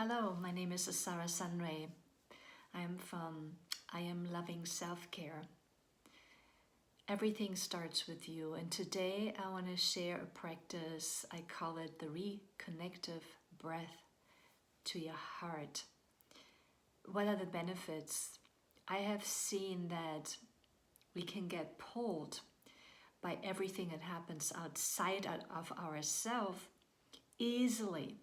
Hello, my name is Asara Sunrei. I Am Loving Self-Care. Everything starts with you, and today I want to share a practice. I call it the reconnective breath to your heart. What are the benefits? I have seen that we can get pulled by everything that happens outside of ourselves easily,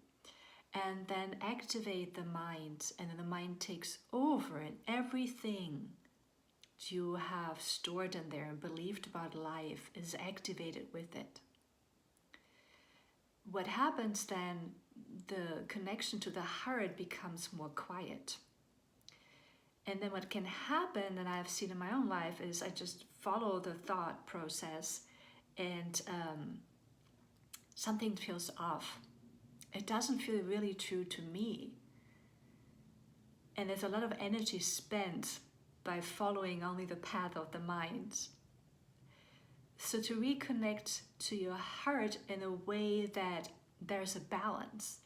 and then activate the mind, and then the mind takes over, and everything you have stored in there and believed about life is activated with it. What happens then, the connection to the heart becomes more quiet. And then what can happen, and I've seen in my own life, is I just follow the thought process, and something feels off. It doesn't feel really true to me. And there's a lot of energy spent by following only the path of the mind. So to reconnect to your heart in a way that there's a balance.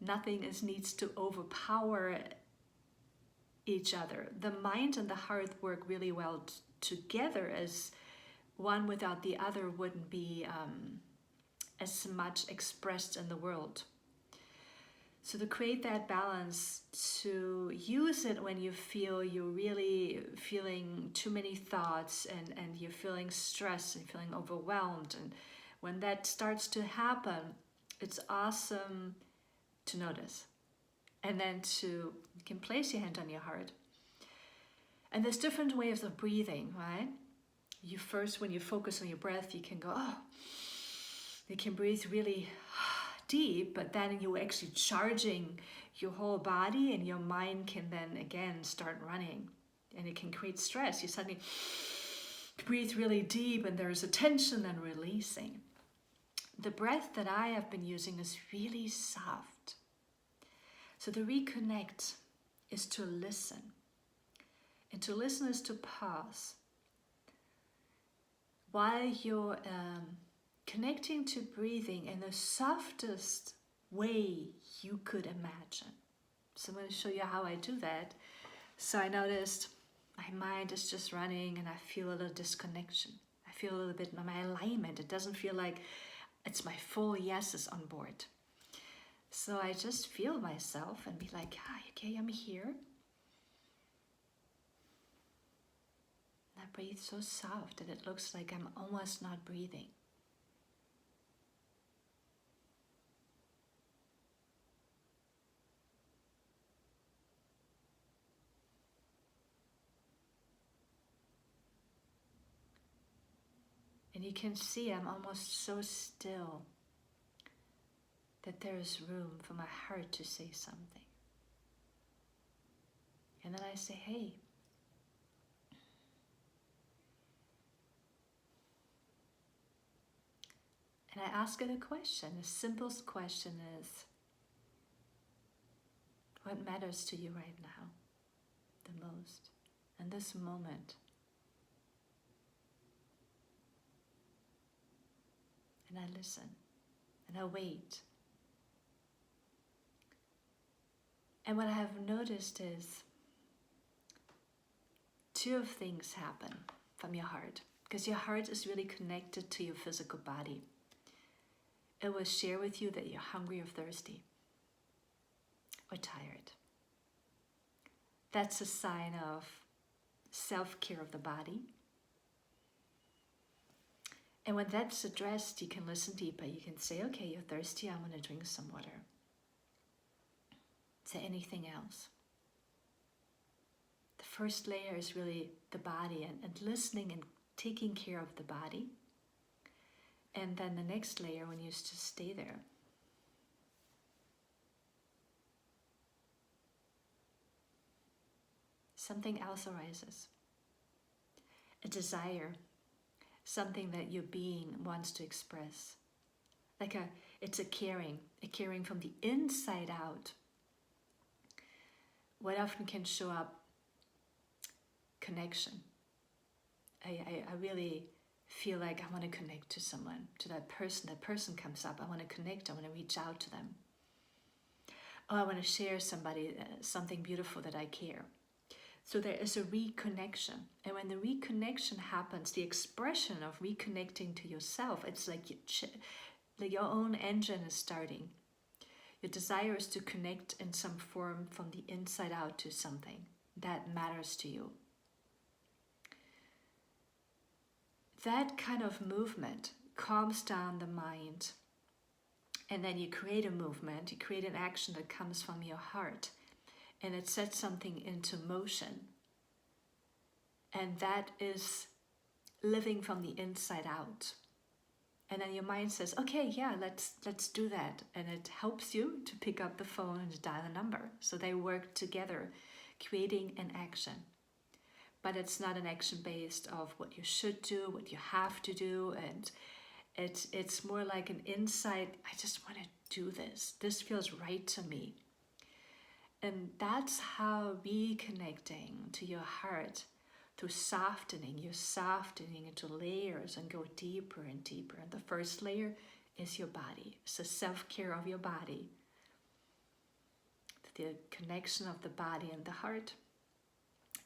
Nothing needs to overpower each other. The mind and the heart work really well together, as one without the other wouldn't be as much expressed in the world. So to create that balance, to use it when you feel you're really feeling too many thoughts, and you're feeling stressed and feeling overwhelmed. And when that starts to happen, it's awesome to notice. And then you can place your hand on your heart. And there's different ways of breathing, right? When you focus on your breath, you can go, you can breathe really deep, but then you're actually charging your whole body, and your mind can then again start running, and it can create stress. You suddenly breathe really deep, and there's a tension and releasing. The breath that I have been using is really soft. So the reconnect is to listen, and to listen is to pause while you're connecting to breathing in the softest way you could imagine. So I'm going to show you how I do that. So I noticed my mind is just running, and I feel a little disconnection. I feel a little bit of my alignment. It doesn't feel like it's my full yeses on board. So I just feel myself and be like, hi, okay, I'm here. And I breathe so soft that it looks like I'm almost not breathing. And you can see I'm almost so still that there is room for my heart to say something. And then I say, hey. And I ask it a question. The simplest question is, what matters to you right now the most in this moment? And I listen, and I wait. And what I have noticed is two things happen from your heart, because your heart is really connected to your physical body. It will share with you that you're hungry or thirsty or tired. That's a sign of self-care of the body. And when that's addressed, you can listen deeper. You can say, okay, you're thirsty, I'm going to drink some water. Is there anything else? The first layer is really the body, and listening and taking care of the body. And then the next layer, when you just stay there. Something else arises. A desire. Something that your being wants to express. It's a caring from the inside out. What often can show up? Connection. I really feel like I want to connect to someone, to that person. That person comes up, I want to connect, I want to reach out to them. oh, I want to share something beautiful that I care. So there is a reconnection. And when the reconnection happens, the expression of reconnecting to yourself, it's like your own engine is starting. Your desire is to connect in some form from the inside out to something that matters to you. That kind of movement calms down the mind. And then you create a movement, you create an action that comes from your heart. And it sets something into motion. And that is living from the inside out. And then your mind says, okay, yeah, let's do that. And it helps you to pick up the phone and dial a number. So they work together, creating an action. But it's not an action based of what you should do, what you have to do. And it's more like an insight, I just want to do this. This feels right to me. And that's how reconnecting to your heart, through softening, you're softening into layers and go deeper and deeper. And the first layer is your body. It's the self-care of your body. The connection of the body and the heart.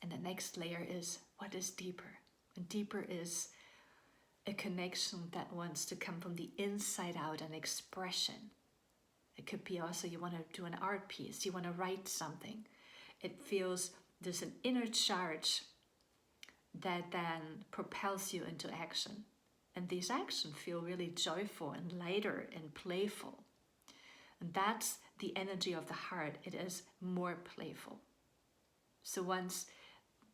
And the next layer is what is deeper. And deeper is a connection that wants to come from the inside out, an expression. It could be also you want to do an art piece, you want to write something. It feels there's an inner charge that then propels you into action. And these actions feel really joyful and lighter and playful. And that's the energy of the heart. It is more playful. So once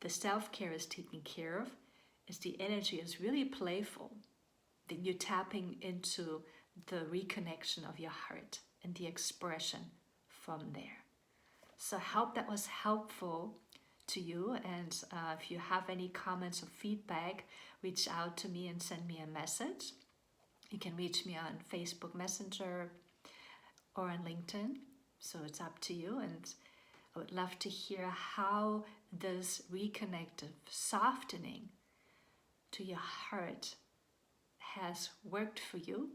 the self-care is taken care of, as the energy is really playful, then you're tapping into the reconnection of your heart and the expression from there. So I hope that was helpful to you. And if you have any comments or feedback, reach out to me and send me a message. You can reach me on Facebook Messenger or on LinkedIn. So it's up to you. And I would love to hear how this reconnective softening to your heart has worked for you,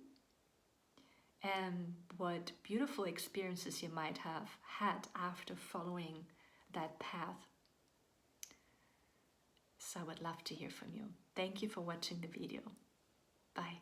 and what beautiful experiences you might have had after following that path. So I would love to hear from you. Thank you for watching the video. Bye.